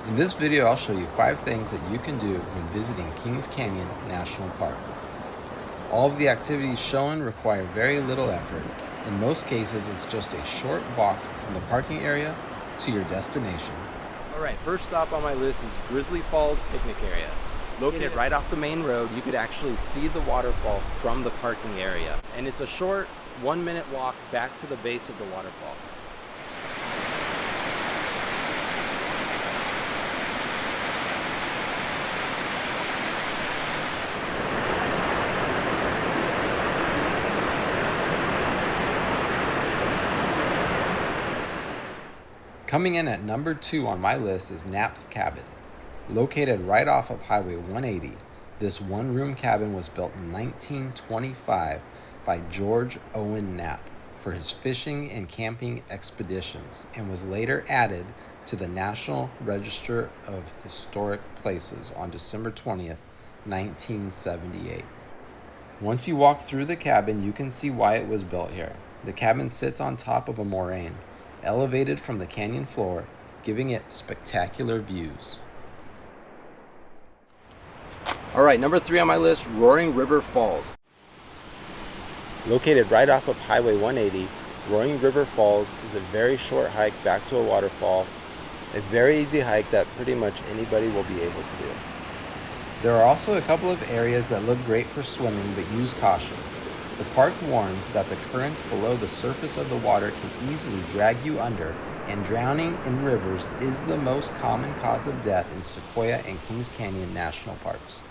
In this video, I'll show you 5 things that you can do when visiting Kings Canyon National Park. All of the activities shown require very little effort. In most cases, it's just a short walk from the parking area to your destination. Alright, first stop on my list is Grizzly Falls Picnic Area. Located right off the main road, you could actually see the waterfall from the parking area. And it's a short 1-minute walk back to the base of the waterfall. Coming in at number 2 on my list is Knapp's Cabin. Located right off of Highway 180, this one-room cabin was built in 1925 by George Owen Knapp for his fishing and camping expeditions and was later added to the National Register of Historic Places on December 20th, 1978. Once you walk through the cabin, you can see why it was built here. The cabin sits on top of a moraine, elevated from the canyon floor, giving it spectacular views. Alright, number 3 on my list, Roaring River Falls. Located right off of Highway 180, Roaring River Falls is a very short hike back to a waterfall. A very easy hike that pretty much anybody will be able to do. There are also a couple of areas that look great for swimming, but use caution. The park warns that the currents below the surface of the water can easily drag you under, and drowning in rivers is the most common cause of death in Sequoia and Kings Canyon National Parks.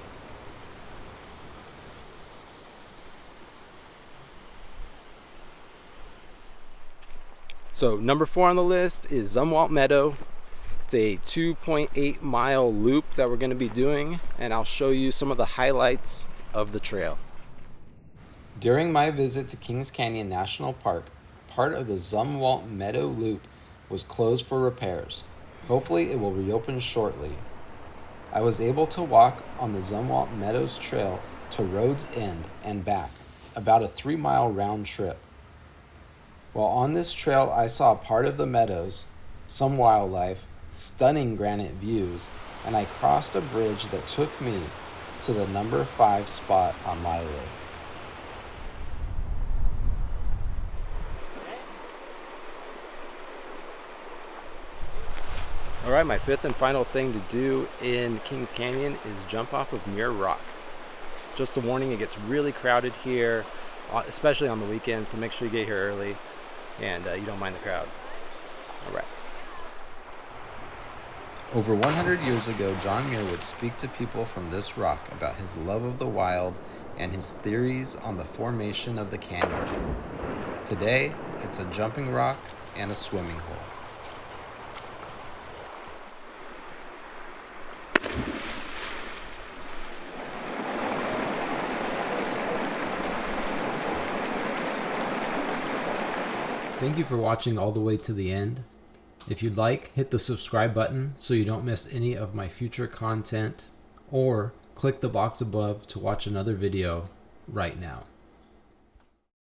So number 4 on the list is Zumwalt Meadow. It's a 2.8 mile loop that we're going to be doing, and I'll show you some of the highlights of the trail. During my visit to Kings Canyon National Park, part of the Zumwalt Meadow Loop was closed for repairs. Hopefully it will reopen shortly. I was able to walk on the Zumwalt Meadows Trail to Road's End and back, about a 3-mile round trip. While on this trail, I saw part of the meadows, some wildlife, stunning granite views, and I crossed a bridge that took me to the number 5 spot on my list. Alright, my 5th and final thing to do in Kings Canyon is jump off of Muir Rock. Just a warning, it gets really crowded here, especially on the weekends, so make sure you get here early and you don't mind the crowds. Alright. Over 100 years ago, John Muir would speak to people from this rock about his love of the wild and his theories on the formation of the canyons. Today, it's a jumping rock and a swimming hole. Thank you for watching all the way to the end. If you'd like, hit the subscribe button so you don't miss any of my future content, or click the box above to watch another video right now.